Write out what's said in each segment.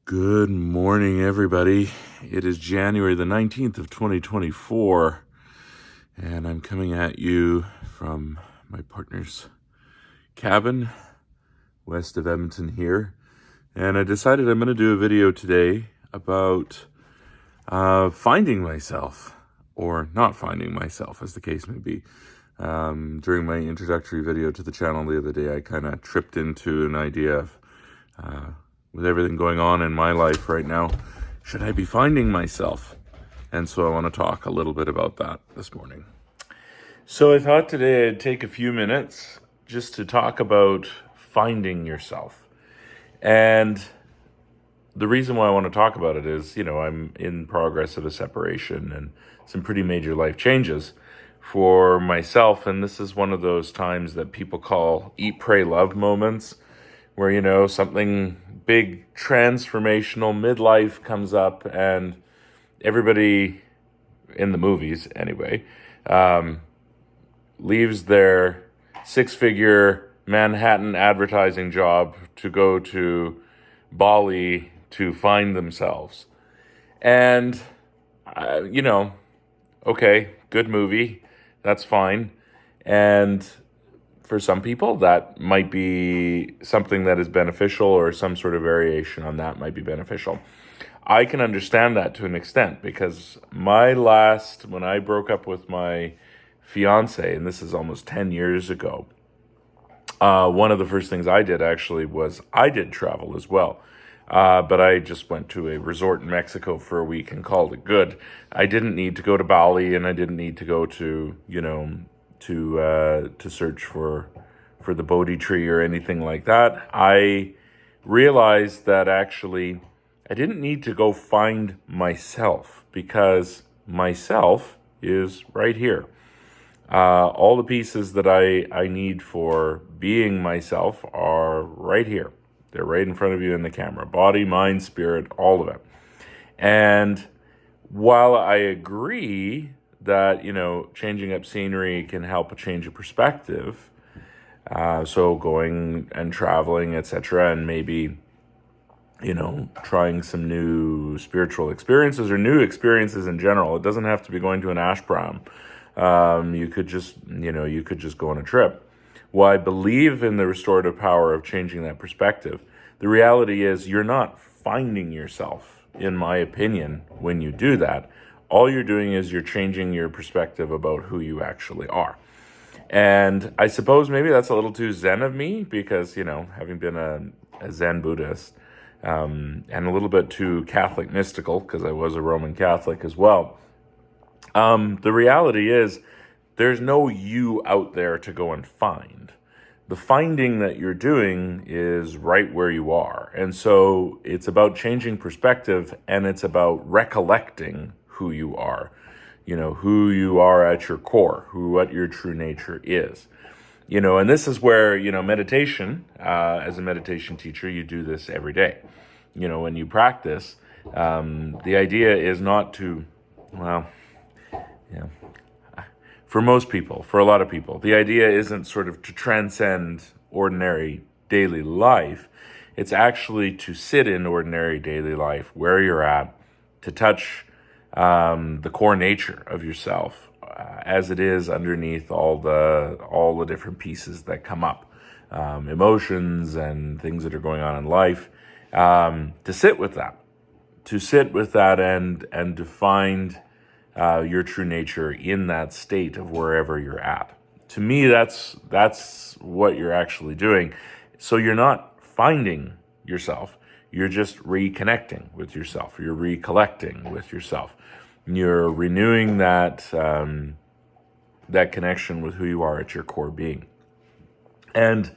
Good morning, everybody. It is January the 19th of 2024, and I'm coming at you from my partner's cabin west of Edmonton here. And I decided I'm going to do a video today about finding myself, or not finding myself, as the case may be. During my introductory video to the channel the other day, I kind of tripped into an idea of with everything going on in my life right now, should I be finding myself? And so I want to talk a little bit about that this morning. So I thought today I'd take a few minutes just to talk about finding yourself. And the reason why I want to talk about it is, I'm in progress of a separation and some pretty major life changes for myself. And this is one of those times that people call eat, pray, love moments, where, something big, transformational, midlife comes up, and everybody in the movies, anyway, leaves their six-figure Manhattan advertising job to go to Bali to find themselves. And, okay, good movie, that's fine. And for some people, that might be something that is beneficial, or some sort of variation on that might be beneficial. I can understand that to an extent, because when I broke up with my fiance, and this is almost 10 years ago, one of the first things I did actually was I did travel as well. But I just went to a resort in Mexico for a week and called it good. I didn't need to go to Bali, and I didn't need to go to, to search for the Bodhi tree or anything like that. I realized that actually I didn't need to go find myself, because myself is right here. All the pieces that I need for being myself are right here. They're right in front of you in the camera. Body, mind, spirit, all of it. And while I agree that, changing up scenery can help a change of perspective, so going and traveling, etc., and maybe, trying some new spiritual experiences or new experiences in general. It doesn't have to be going to an ashram. You could just go on a trip. Well, I believe in the restorative power of changing that perspective. The reality is you're not finding yourself, in my opinion, when you do that. All you're doing is you're changing your perspective about who you actually are. And I suppose maybe that's a little too Zen of me, because, having been a Zen Buddhist, and a little bit too Catholic mystical, because I was a Roman Catholic as well. The reality is there's no you out there to go and find. The finding that you're doing is right where you are. And so it's about changing perspective, and it's about recollecting who you are. Who you are at your core, what your true nature is. And this is where, meditation, as a meditation teacher, you do this every day. When you practice, the idea is not to, for most people, for a lot of people, the idea isn't sort of to transcend ordinary daily life. It's actually to sit in ordinary daily life where you're at, to touch the core nature of yourself, as it is underneath all the different pieces that come up, emotions and things that are going on in life, to sit with that, and to find your true nature in that state of wherever you're at. To me, that's what you're actually doing. So you're not finding yourself. You're just reconnecting with yourself. You're recollecting with yourself. You're renewing that connection with who you are at your core being. And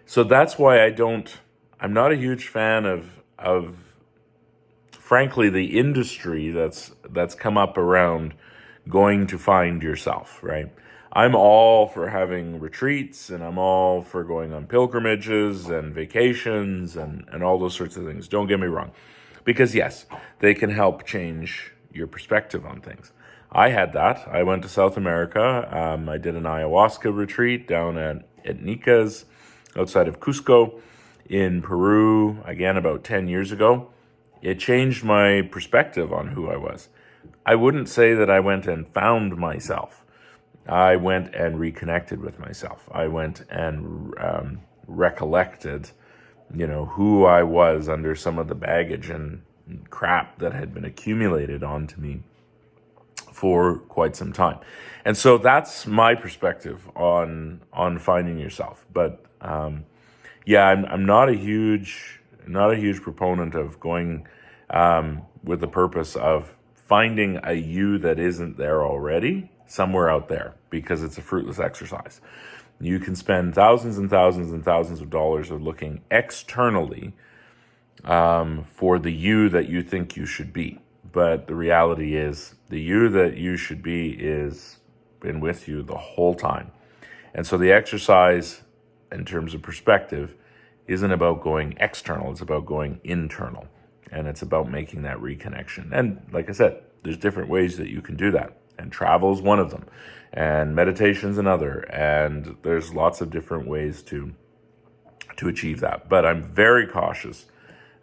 so that's why I'm not a huge fan of frankly, the industry that's come up around going to find yourself, right? I'm all for having retreats, and I'm all for going on pilgrimages and vacations and all those sorts of things. Don't get me wrong. Because yes, they can help change your perspective on things. I had that. I went to South America. I did an ayahuasca retreat down at Nicas, outside of Cusco, in Peru, again, about 10 years ago. it changed my perspective on who I was. I wouldn't say that I went and found myself. I went and reconnected with myself. I went and recollected, who I was under some of the baggage and crap that had been accumulated onto me for quite some time. And so that's my perspective on finding yourself. But yeah, I'm not a huge proponent of going with the purpose of finding a you that isn't there already somewhere out there, because it's a fruitless exercise. You can spend thousands and thousands and thousands of dollars of looking externally for the you that you think you should be. But the reality is the you that you should be is been with you the whole time. And so the exercise in terms of perspective isn't about going external, it's about going internal. And it's about making that reconnection. And like I said, there's different ways that you can do that. And travel is one of them. And meditation's another. And there's lots of different ways to achieve that. But I'm very cautious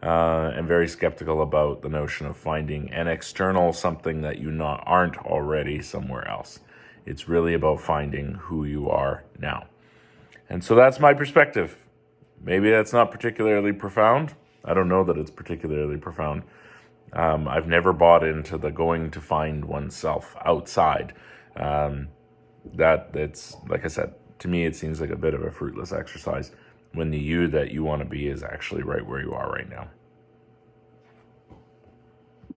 and very skeptical about the notion of finding an external something that you aren't already somewhere else. It's really about finding who you are now. And so that's my perspective. Maybe that's not particularly profound. I don't know that it's particularly profound. I've never bought into the going to find oneself outside. It's like I said, to me, it seems like a bit of a fruitless exercise when the you that you want to be is actually right where you are right now.